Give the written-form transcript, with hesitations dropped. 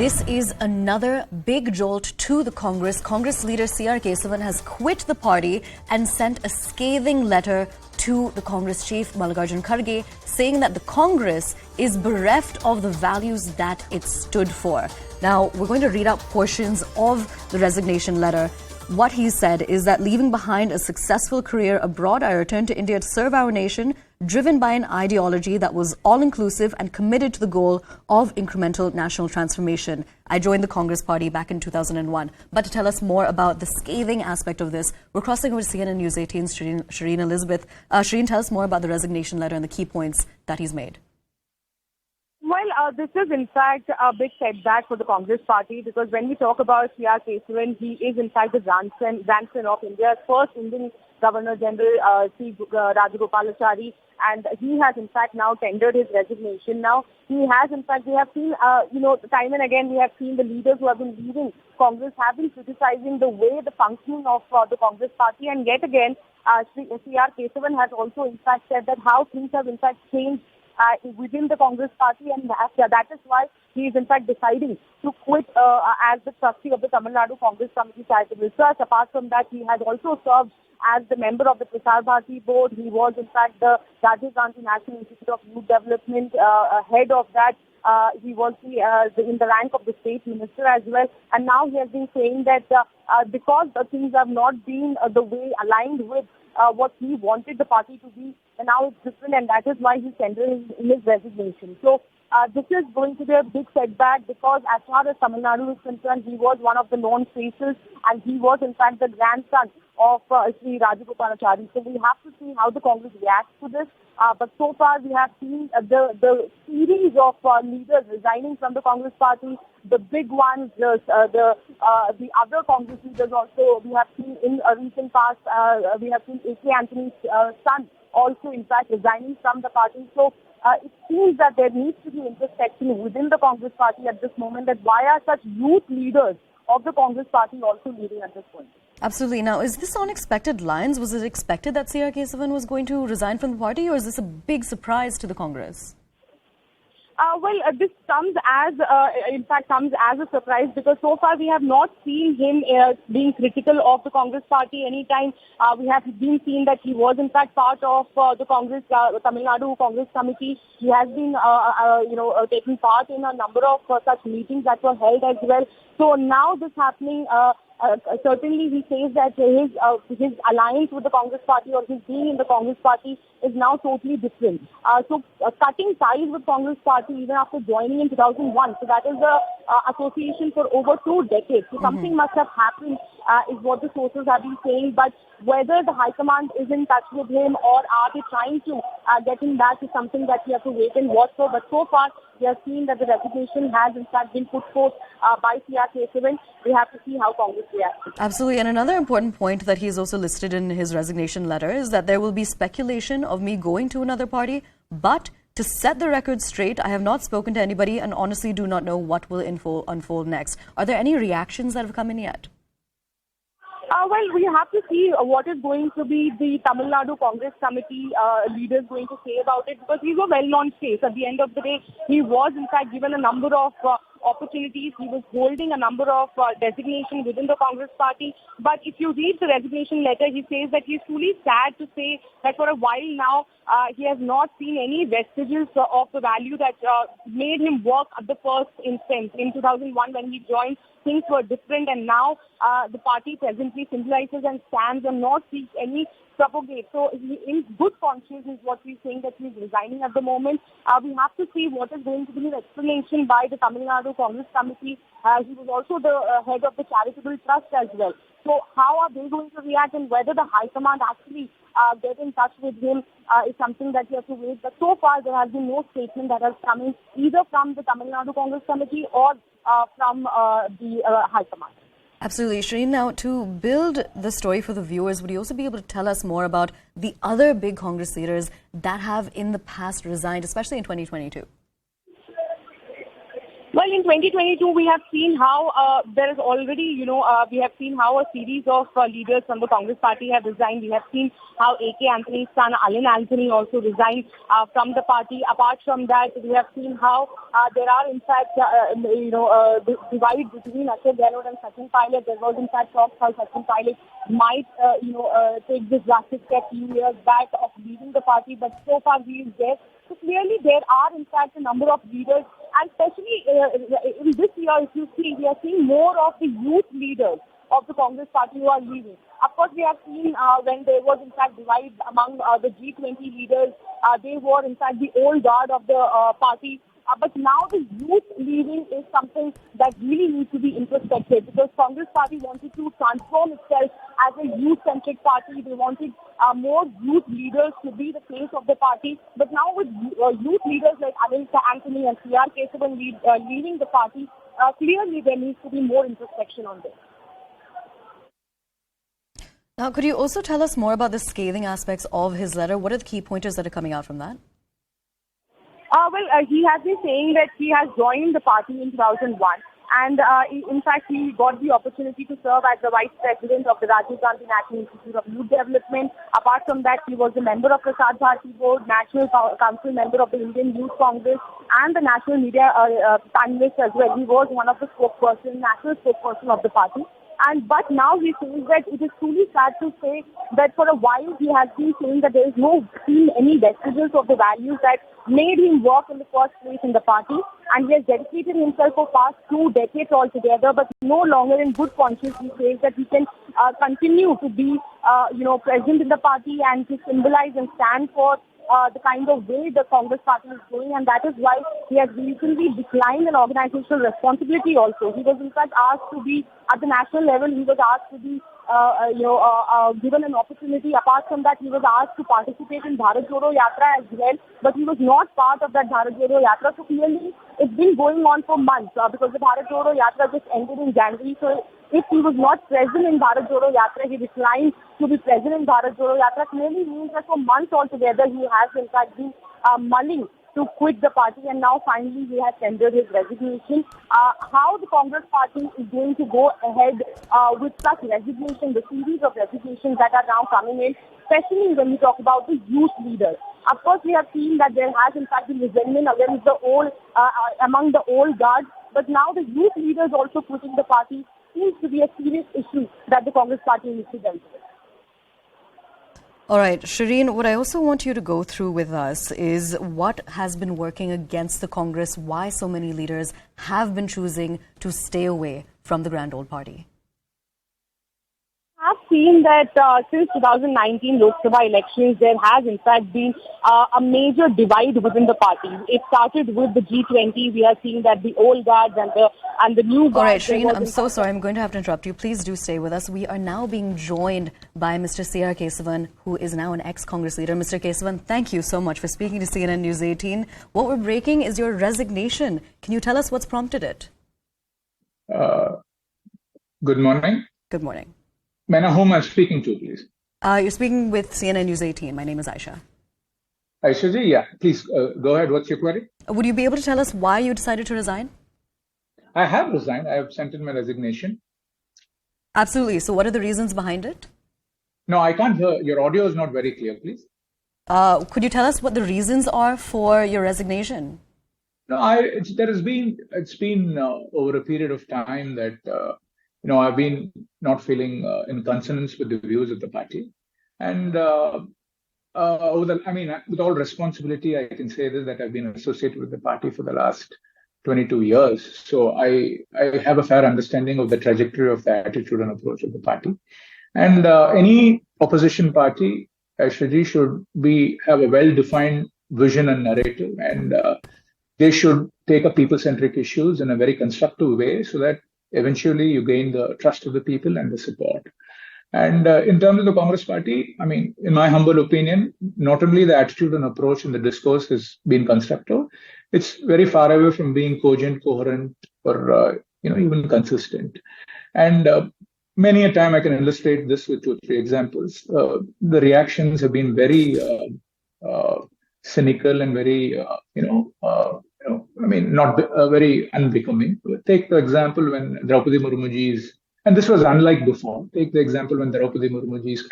This is another big jolt to the Congress. Congress leader CR Kesavan has quit the party and sent a scathing letter to the Congress chief, Mallikarjun Kharge, saying that the Congress is bereft of the values that it stood for. Now, we're going to read out portions of the resignation letter. What he said is that leaving behind a successful career abroad, I returned to India to serve our nation, driven by an ideology that was all-inclusive and committed to the goal of incremental national transformation. I joined the Congress party back in 2001. But to tell us more about the scathing aspect of this, we're crossing over to CNN News 18's Shireen Elizabeth. Shireen, tell us more about the resignation letter and the key points that he's made. Well, this is in fact a big setback for the Congress party, because when we talk about CR Kesavan, he is in fact the grandson of India's first Indian Governor General, C. Rajagopalachari, and he has in fact now tendered his resignation. Now, he has in fact, we have seen, time and again we have seen the leaders who have been leading Congress have been criticizing the way the functioning of the Congress party, and yet again, CR Kesavan has also in fact said that how things have in fact changed within the Congress party, and that is why he is in fact deciding to quit as the trustee of the Tamil Nadu Congress Committee Charitable Trust. Apart from that, he has also served as the member of the Prasar Bharati board. He was in fact the Rajiv Gandhi National Institute of Youth Development head of that. He was in the rank of the state minister as well, and now he has been saying that because the things have not been the way aligned with what he wanted the party to be, and now it's different, and that is why he tendered his resignation. So this is going to be a big setback, because as far as Tamil Nadu is concerned, he was one of the known faces, and he was in fact the grandson of Sri Rajagopalachari. So we have to see how the Congress reacts to this. But so far we have seen the series of leaders resigning from the Congress party. The big ones, the other Congress leaders also, we have seen in a recent past, we have seen A.K. Anthony's son also in fact resigning from the party. So it seems that there needs to be introspection within the Congress party at this moment, that why are such youth leaders of the Congress party also leading at this point. Absolutely. Now, is this on expected lines? Was it expected that CR Kesavan was going to resign from the party, or is this a big surprise to the Congress? This comes as a surprise, because so far we have not seen him being critical of the Congress party anytime. We have been seeing that he was in fact part of the Congress, Tamil Nadu Congress Committee. He has been, taking part in a number of such meetings that were held as well. So now this happening, certainly he says that his alliance with the Congress party, or his being in the Congress party, is now totally different. So cutting ties with Congress party even after joining in 2001, so that is the association for over 2 decades. So something must have happened, is what the sources have been saying. But whether the High Command is in touch with him, or are they trying to get him back, is something that we have to wait and watch for. But so far, we have seen that the resignation has in fact been put forth by CR Kesavan. We have to see how Congress reacts. Absolutely. And another important point that he's also listed in his resignation letter is that there will be speculation of me going to another party, but to set the record straight, I have not spoken to anybody and honestly do not know what will unfold next. Are there any reactions that have come in yet? Well, we have to see what is going to be the Tamil Nadu Congress Committee leaders going to say about it, because he's a well-known face. At the end of the day, he was in fact given a number of opportunities. He was holding a number of designations within the Congress party. But if you read the resignation letter, he says that he's truly sad to say that for a while now, he has not seen any vestiges of the value that made him work at the first instance. In 2001, when he joined, things were different, and now the party presently symbolizes and stands and not seeks any propagate. So in good conscience is what we're saying, that he's resigning at the moment. We have to see what is going to be the explanation by the Tamil Nadu Congress Committee. He was also the head of the charitable trust as well. So how are they going to react, and whether the High Command actually get in touch with him is something that we have to wait. But so far there has been no statement that has come in either from the Tamil Nadu Congress Committee or from the High Command. Absolutely. Shireen, now to build the story for the viewers, would you also be able to tell us more about the other big Congress leaders that have in the past resigned, especially in 2022? Well, in 2022, we have seen how there is already, we have seen how a series of leaders from the Congress party have resigned. We have seen how A.K. Anthony's son, Alin Anthony, also resigned from the party. Apart from that, we have seen how there are, in fact, divide between Ashok Gehlot and Sachin Pilot. There was, in fact, talks how Sachin Pilot might, take this drastic step few years back of leaving the party, but so far he is there. So clearly, there are, in fact, a number of leaders. And especially in this year, if you see, we are seeing more of the youth leaders of the Congress party who are leaving. Of course, we have seen when there was, in fact, divide among the G20 leaders, they were, in fact, the old guard of the party. But now the youth leaving is something that really needs to be introspective, because Congress party wanted to transform itself as a youth-centric party. They wanted more youth leaders to be the face of the party. But now with youth leaders like Leader Anthony and CR Kesavan leaving the party, clearly there needs to be more introspection on this. Now, could you also tell us more about the scathing aspects of his letter? What are the key pointers that are coming out from that? He has been saying that he has joined the party in 2001. And in fact, he got the opportunity to serve as the Vice President of the Rajiv Gandhi National Institute of Youth Development. Apart from that, he was a member of the Prasar Bharati Board, National Council member of the Indian Youth Congress, and the National Media Panelist as well. He was one of the national spokesperson of the party. But now he says that it is truly sad to say that for a while he has been saying that there is no seen any vestiges of the values that made him work in the first place in the party, and he has dedicated himself for past 2 decades altogether, but no longer in good conscience he says that he can continue to be present in the party and to symbolize and stand for the kind of way the Congress party is going, and that is why he has recently declined an organizational responsibility also. He was in fact asked to be at the national level, he was asked to be given an opportunity. Apart from that, he was asked to participate in Bharat Jodo Yatra as well, but he was not part of that Bharat Jodo Yatra. So clearly, it's been going on for months because the Bharat Jodo Yatra just ended in January. So if he was not present in Bharat Jodo Yatra, he declined to be present in Bharat Jodo Yatra, clearly means that for months altogether he has in fact been mulling to quit the party, and now finally he has tendered his resignation. How the Congress party is going to go ahead with such resignation, the series of resignations that are now coming in, especially when we talk about the youth leaders. Of course, we have seen that there has in fact been resentment against the old, among the old guard, but now the youth leaders also quitting the party seems to be a serious issue that the Congress party needs to deal with. All right, Shireen, what I also want you to go through with us is what has been working against the Congress, why so many leaders have been choosing to stay away from the Grand Old Party. I've seen that since 2019 Lok Sabha elections, there has in fact been a major divide within the party. It started with the G20. We are seeing that the old guards and the new guards. All right, Shireen, I'm so sorry. I'm going to have to interrupt you. Please do stay with us. We are now being joined by Mr. CR Kesavan, who is now an ex-Congress leader. Mr. Kesavan, thank you so much for speaking to CNN News 18. What we're breaking is your resignation. Can you tell us what's prompted it? Good morning. Good morning. May I know whom I'm speaking to, please? You're speaking with CNN News 18. My name is Aisha. Aisha ji, yeah. Please go ahead. What's your query? Would you be able to tell us why you decided to resign? I have resigned. I have sent in my resignation. Absolutely. So what are the reasons behind it? No, I can't hear. Your audio is not very clear, please. Could you tell us what the reasons are for your resignation? No, it's been over a period of time that I've been not feeling in consonance with the views of the party, and with all responsibility, I can say this, that I've been associated with the party for the last 22 years. So I have a fair understanding of the trajectory of the attitude and approach of the party. And any opposition party, Ashraji, should have a well-defined vision and narrative, and they should take up people-centric issues in a very constructive way so that eventually you gain the trust of the people and the support. And in terms of the Congress party, in my humble opinion, not only the attitude and approach and the discourse has been constructive, it's very far away from being cogent, coherent, or even consistent. And many a time I can illustrate this with 2 or 3 examples. The reactions have been very cynical and very I mean, not very unbecoming. Take the example when Draupadi Murmuji's, and this was unlike before. Take the example when Draupadi Murmuji's